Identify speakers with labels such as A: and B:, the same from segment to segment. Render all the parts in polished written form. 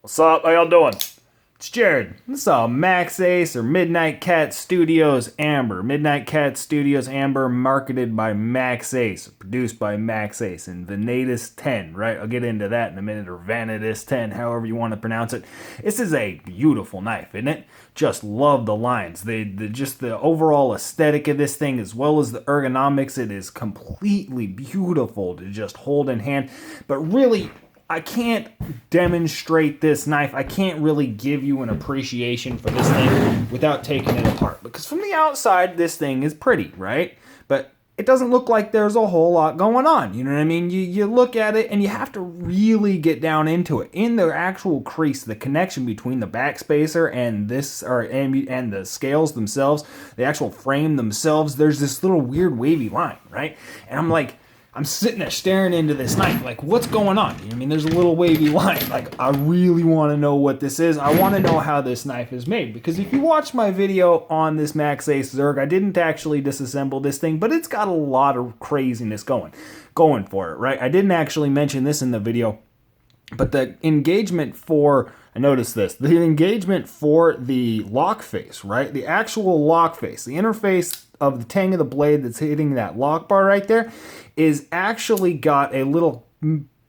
A: What's up? How y'all doing? It's Jared. This is Maxace or Midnight Cat Studios Amber. Midnight Cat Studios Amber, marketed by Maxace, produced by Maxace and Venatus 10, right? I'll get into that in a minute, or Vanitas 10, however you want to pronounce it. This is a beautiful knife, isn't it? Just love the lines. Just the overall aesthetic of this thing, as well as the ergonomics. It is completely beautiful to just hold in hand. But really, I can't demonstrate this knife. I can't really give you an appreciation for this thing without taking it apart. Because from the outside, this thing is pretty, right? But it doesn't look like there's a whole lot going on. You know what I mean? You look at it and you have to really get down into it. In the actual crease, the connection between the backspacer and this, and the scales themselves, the actual frame themselves, there's this little weird wavy line, right? And I'm sitting there staring into this knife, like, what's going on? You know what I mean? There's a little wavy line. Like, I really want to know what this is. I want to know how this knife is made. Because if you watch my video on this Maxace Zerg, I didn't actually disassemble this thing, but it's got a lot of craziness going for it, right? I didn't actually mention this in the video, but the engagement for, I noticed this, the engagement for the lock face, right? The actual lock face, the interface of the tang of the blade that's hitting that lock bar right there is actually got a little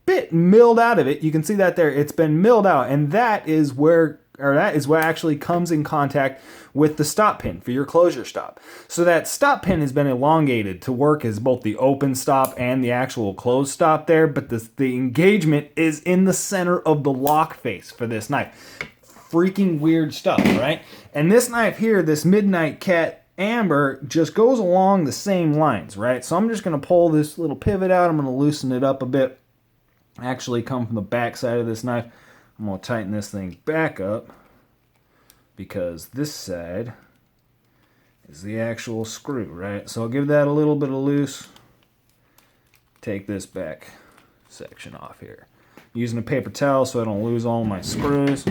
A: bit milled out of it. You can see that there. It's been milled out, and that is what actually comes in contact with the stop pin for your closure stop. So that stop pin has been elongated to work as both the open stop and the actual close stop there, but the engagement is in the center of the lock face for this knife. Freaking weird stuff, right? And this knife here, this Midnight Cat Amber, just goes along the same lines, right? So I'm just going to pull this little pivot out. I'm going to loosen it up a bit. Actually come from the back side of this knife. I'm going to tighten this thing back up because this side is the actual screw, right? So I'll give that a little bit of loose. Take this back section off here. I'm using a paper towel so I don't lose all my screws.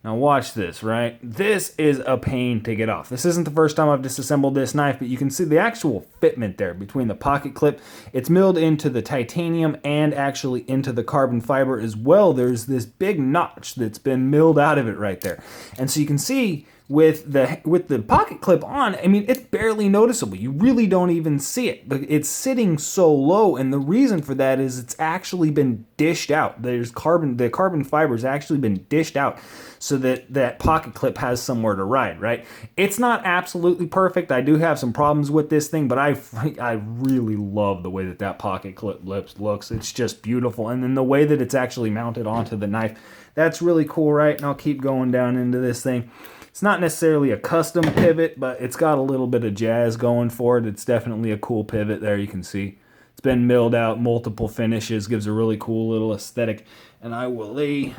A: Now watch this, right? This is a pain to get off. This isn't the first time I've disassembled this knife, but you can see the actual fitment there between the pocket clip. It's milled into the titanium and actually into the carbon fiber as well. There's this big notch that's been milled out of it right there. And so you can see with the pocket clip on, I mean, it's barely noticeable. You really don't even see it. But it's sitting so low, and the reason for that is it's actually been dished out. The carbon fiber's actually been dished out so that pocket clip has somewhere to ride, right? It's not absolutely perfect. I do have some problems with this thing, but I really love the way that pocket clip looks. It's just beautiful. And then the way that it's actually mounted onto the knife, that's really cool, right? And I'll keep going down into this thing. It's not necessarily a custom pivot, but it's got a little bit of jazz going for it. It's definitely a cool pivot there, you can see. It's been milled out, multiple finishes, gives a really cool little aesthetic. And I will lay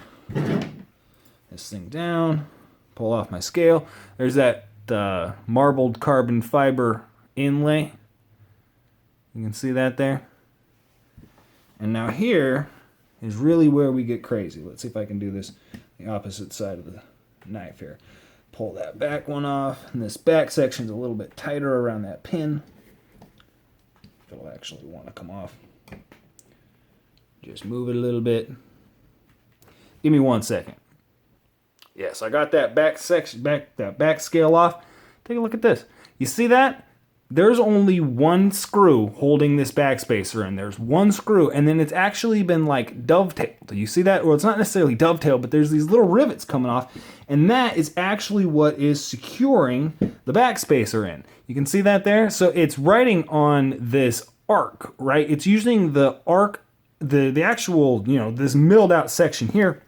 A: this thing down, pull off my scale. There's that marbled carbon fiber inlay. You can see that there. And now here is really where we get crazy. Let's see if I can do this the opposite side of the knife here. Pull that back one off, and this back section's a little bit tighter around that pin. It'll actually want to come off. Just move it a little bit. Give me 1 second. Yes, I got that back section, that back scale off. Take a look at this. You see that? There's only one screw holding this backspacer in. There's one screw, and then it's actually been like dovetailed. You see that? Well, it's not necessarily dovetailed, but there's these little rivets coming off, and that is actually what is securing the backspacer in. You can see that there? So it's riding on this arc, right? It's using the arc, the actual, this milled out section here.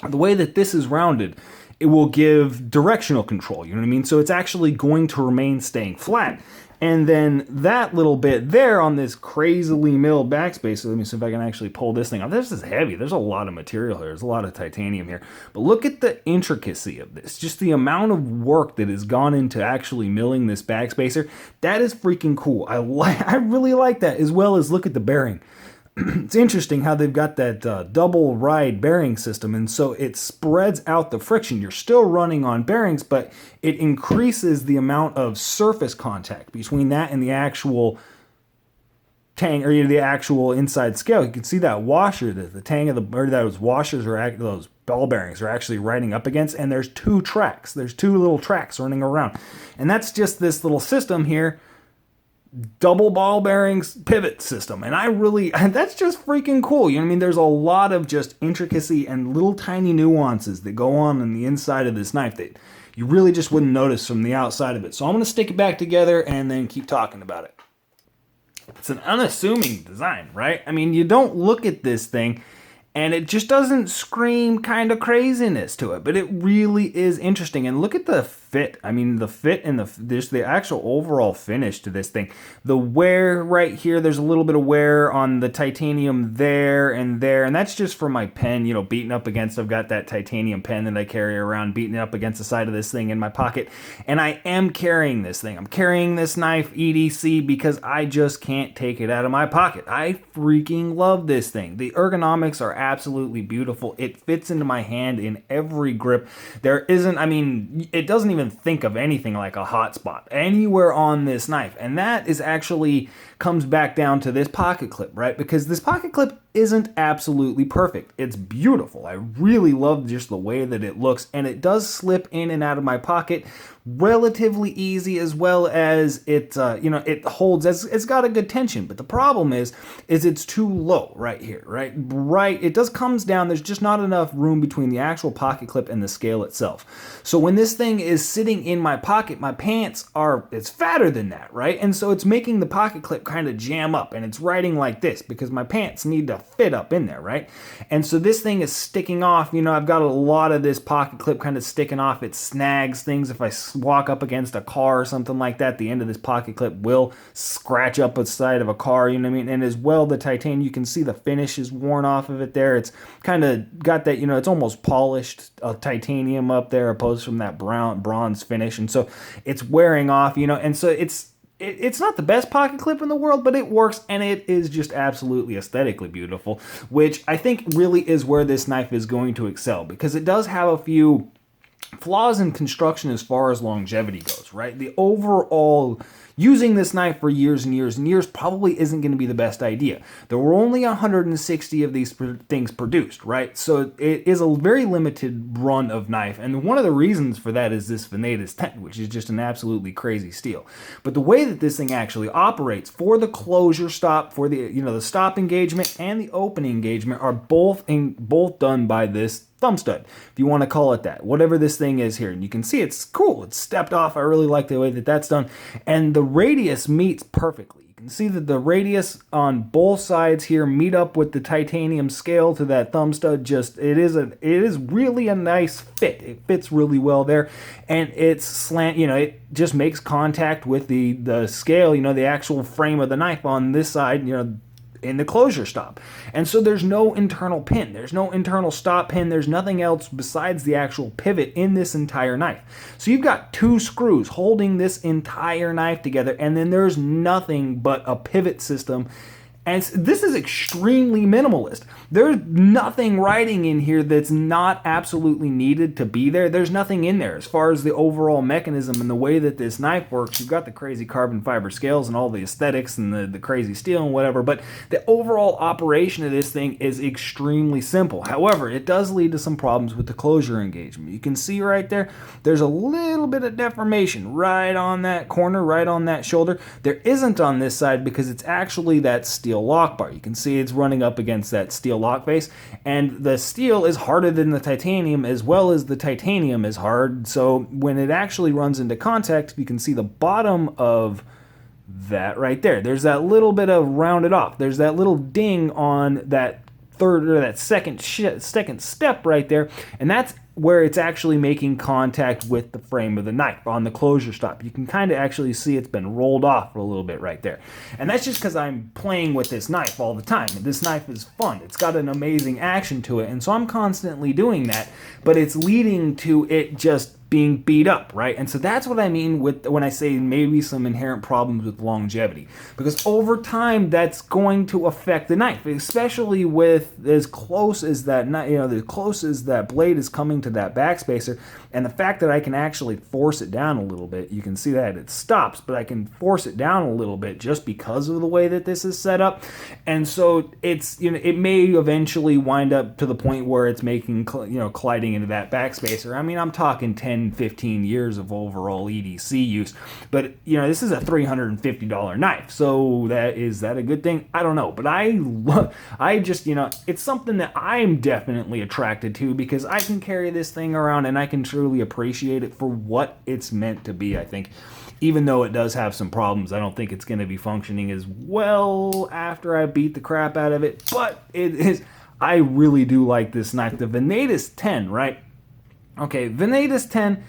A: The way that this is rounded, it will give directional control, you know what I mean? So it's actually going to remain staying flat. And then that little bit there on this crazily milled backspacer, let me see if I can actually pull this thing off. This is heavy. There's a lot of material here. There's a lot of titanium here. But look at the intricacy of this. Just the amount of work that has gone into actually milling this backspacer. That is freaking cool. I really like that, as well as look at the bearing. It's interesting how they've got that double ride bearing system, and so it spreads out the friction. You're still running on bearings, but it increases the amount of surface contact between that and the actual tang, or the actual inside scale, you can see that washer, the tang of the, or those washers are those ball bearings are actually riding up against, and there's two tracks. There's two little tracks running around, and that's just this little system here, double ball bearings pivot system. And that's just freaking cool. You know what I mean? There's a lot of just intricacy and little tiny nuances that go on the inside of this knife that you really just wouldn't notice from the outside of it. So I'm going to stick it back together and then keep talking about it. It's an unassuming design, right? I mean, you don't look at this thing and it just doesn't scream kind of craziness to it, but it really is interesting. And look at the fit. I mean, the fit and the actual overall finish to this thing. The wear right here, there's a little bit of wear on the titanium there, and that's just for my pen, you know, beating up against. I've got that titanium pen that I carry around, beating up against the side of this thing in my pocket. And I am carrying this thing. I'm carrying this knife EDC because I just can't take it out of my pocket. I freaking love this thing. The ergonomics are absolutely beautiful. It fits into my hand in every grip. There isn't, I mean, it doesn't even think of anything like a hot spot anywhere on this knife. And that is actually comes back down to this pocket clip, right? Because this pocket clip isn't absolutely perfect. It's beautiful. I really love just the way that it looks, and it does slip in and out of my pocket relatively easy, as well as it it holds, it's got a good tension. But the problem is it's too low right here, right? It does comes down. There's just not enough room between the actual pocket clip and the scale itself. So when this thing is sitting in my pocket, my pants it's fatter than that, right? And so it's making the pocket clip kind of jam up, and it's riding like this because my pants need to fit up in there, right? And so this thing is sticking off. You know, I've got a lot of this pocket clip kind of sticking off. It snags things. If I walk up against a car or something like that, the end of this pocket clip will scratch up the side of a car, you know what I mean? And as well, the titanium, you can see the finish is worn off of it there. It's kind of got that, you know, it's almost polished titanium up there opposed from that bronze finish. And so it's wearing off, you know, and so it's not the best pocket clip in the world, but it works, and it is just absolutely aesthetically beautiful, which I think really is where this knife is going to excel, because it does have a few flaws in construction as far as longevity goes, right? The overall using this knife for years and years and years probably isn't going to be the best idea. There were only 160 of these things produced, right? So it is a very limited run of knife, and one of the reasons for that is this Venatus 10, which is just an absolutely crazy steel. But the way that this thing actually operates for the closure stop, for the the stop engagement and the opening engagement are both done by this thumb stud, if you want to call it that, whatever this thing is here. And you can see it's cool. It's stepped off. I really like the way that that's done. And the radius meets perfectly. You can see that the radius on both sides here meet up with the titanium scale to that thumb stud. It is really a nice fit. It fits really well there. And it's slant, it just makes contact with the scale, the actual frame of the knife on this side, in the closure stop. And so there's no internal pin, there's no internal stop pin, there's nothing else besides the actual pivot in this entire knife. So you've got two screws holding this entire knife together, and then there's nothing but a pivot system. And this is extremely minimalist. There's nothing writing in here that's not absolutely needed to be there. There's nothing in there as far as the overall mechanism and the way that this knife works. You've got the crazy carbon fiber scales and all the aesthetics and the crazy steel and whatever, but the overall operation of this thing is extremely simple. However, it does lead to some problems with the closure engagement. You can see right there, there's a little bit of deformation right on that corner, right on that shoulder. There isn't on this side because it's actually that steel lock bar. You can see it's running up against that steel lock face, and the steel is harder than the titanium, as well as the titanium is hard. So when it actually runs into contact, you can see the bottom of that right there. There's that little bit of rounded off. There's that little ding on that third or that second step right there, and that's where it's actually making contact with the frame of the knife on the closure stop. You can kind of actually see it's been rolled off a little bit right there. And that's just because I'm playing with this knife all the time. This knife is fun. It's got an amazing action to it, and so I'm constantly doing that, but it's leading to it just being beat up, right? And so that's what I mean with when I say maybe some inherent problems with longevity, because over time that's going to affect the knife, especially with as close as that, the close as that blade is coming to that backspacer, and the fact that I can actually force it down a little bit. You can see that it stops, but I can force it down a little bit just because of the way that this is set up, and so it's it may eventually wind up to the point where it's making colliding into that backspacer. I mean, I'm talking 10-15 years of overall EDC use, but this is a $350 knife, so is that a good thing? I don't know, but I just it's something that I'm definitely attracted to, because I can carry this thing around and I can truly appreciate it for what it's meant to be. I think even though it does have some problems, I don't think it's going to be functioning as well after I beat the crap out of it, but it is. I really do like this knife. The Venatus 10, right? Okay, Venatus 10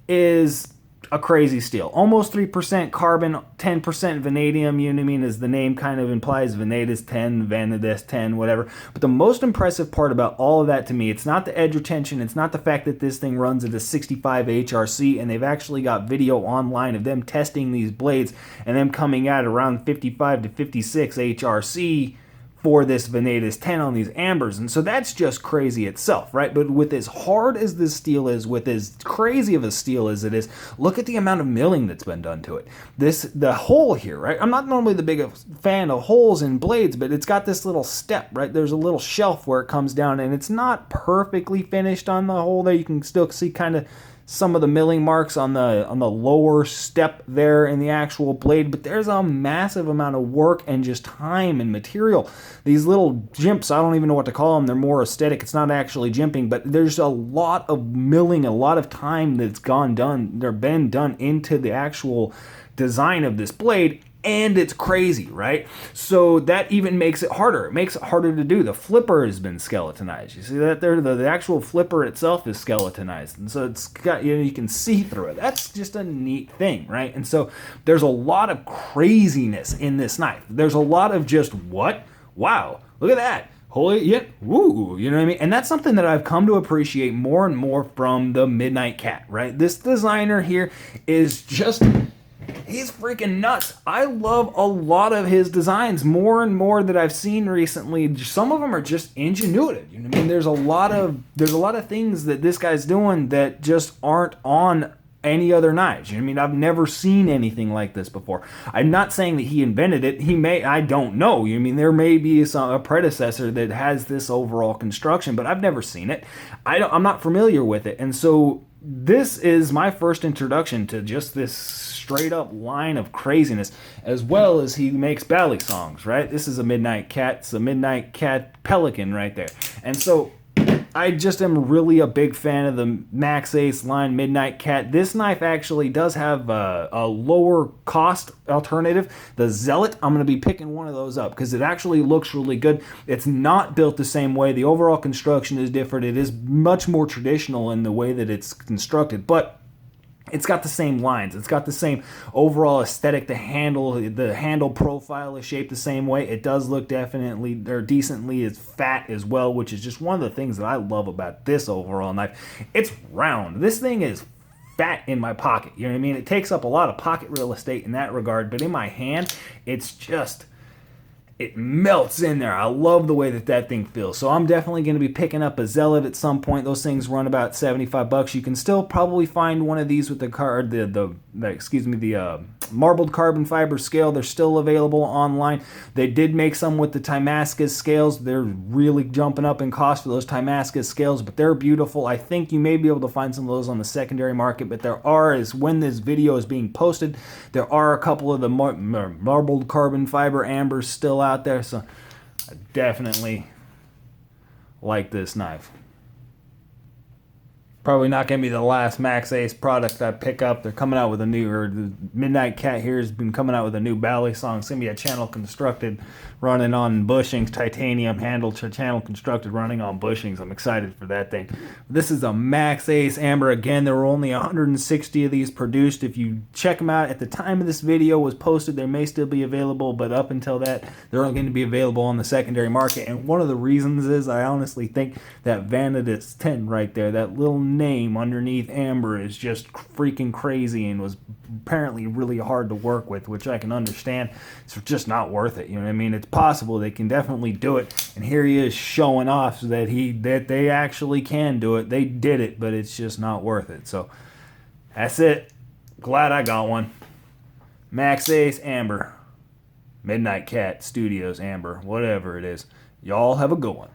A: is a crazy steel. Almost 3% carbon, 10% vanadium, you know what I mean, as the name kind of implies, Venatus 10, Venatus 10, whatever. But the most impressive part about all of that to me, it's not the edge retention, it's not the fact that this thing runs at a 65 HRC, and they've actually got video online of them testing these blades and them coming at around 55 to 56 HRC for this Venatus 10 on these Ambers, and so that's just crazy itself, right? But with as hard as this steel is, with as crazy of a steel as it is, look at the amount of milling that's been done to it. The hole here, right? I'm not normally the biggest fan of holes in blades, but it's got this little step, right? There's a little shelf where it comes down, and it's not perfectly finished on the hole there. You can still see kind of some of the milling marks on the lower step there in the actual blade, but there's a massive amount of work and just time and material. These little jimps, I don't even know what to call them. They're more aesthetic. It's not actually jimping, but there's a lot of milling, a lot of time that's been done into the actual design of this blade. And it's crazy, right? So that even makes it harder. It makes it harder to do. The flipper has been skeletonized. You see that there? The actual flipper itself is skeletonized. And so it's got, you can see through it. That's just a neat thing, right? And so there's a lot of craziness in this knife. There's a lot of just, what? Wow, look at that. Holy, yeah, woo, you know what I mean? And that's something that I've come to appreciate more and more from the Midnight Cat, right? This designer here is just... he's freaking nuts. I love a lot of his designs more and more that I've seen recently. Some of them are just ingenuitive. You know what I mean? There's a lot of things that this guy's doing that just aren't on any other knives. You know what I mean? I've never seen anything like this before. I'm not saying that he invented it. He may, I don't know. You know what I mean? There may be a predecessor that has this overall construction, but I've never seen it. I'm not familiar with it. And so this is my first introduction to just this straight up line of craziness, as well as he makes bally songs, right? This is a Midnight Cat. It's a Midnight Cat Pelican right there. And so I just am really a big fan of the Maxace line Midnight Cat. This knife actually does have a lower cost alternative. The Zealot, I'm going to be picking one of those up because it actually looks really good. It's not built the same way. The overall construction is different. It is much more traditional in the way that it's constructed, but it's got the same lines. It's got the same overall aesthetic. The handle profile is shaped the same way. It does look decently as fat as well, which is just one of the things that I love about this overall knife. It's round. This thing is fat in my pocket. You know what I mean? It takes up a lot of pocket real estate in that regard, but in my hand, it's just... it melts in there. I love the way that thing feels. So I'm definitely going to be picking up a Zealot at some point. Those things run about $75. You can still probably find one of these with the marbled carbon fiber scale. They're still available online. They did make some with the Timascus scales. They're really jumping up in cost for those Timascus scales, but they're beautiful. I think you may be able to find some of those on the secondary market, but there are, as when this video is being posted, there are a couple of the marbled carbon fiber ambers still out there, so I definitely like this knife. Probably not going to be the last Maxace product I pick up. They're coming out with a new, or the Midnight Cat here has been coming out with a new bally song. It's going to be a channel constructed running on bushings, titanium handle channel constructed running on bushings. I'm excited for that thing. This is a Maxace Amber. Again, there were only 160 of these produced. If you check them out at the time of this video was posted, they may still be available, but up until that, they're only going to be available on the secondary market. And one of the reasons is I honestly think that Venatus 10 right there, that little name underneath Amber is just freaking crazy and was apparently really hard to work with, which I can understand. It's just not worth it. You know what I mean? It's possible they can definitely do it, and here he is showing off that they actually can do it. They did it, but it's just not worth it. So that's it. Glad I got one. Maxace Amber. Midnight Cat Studios Amber. Whatever it is. Y'all have a good one.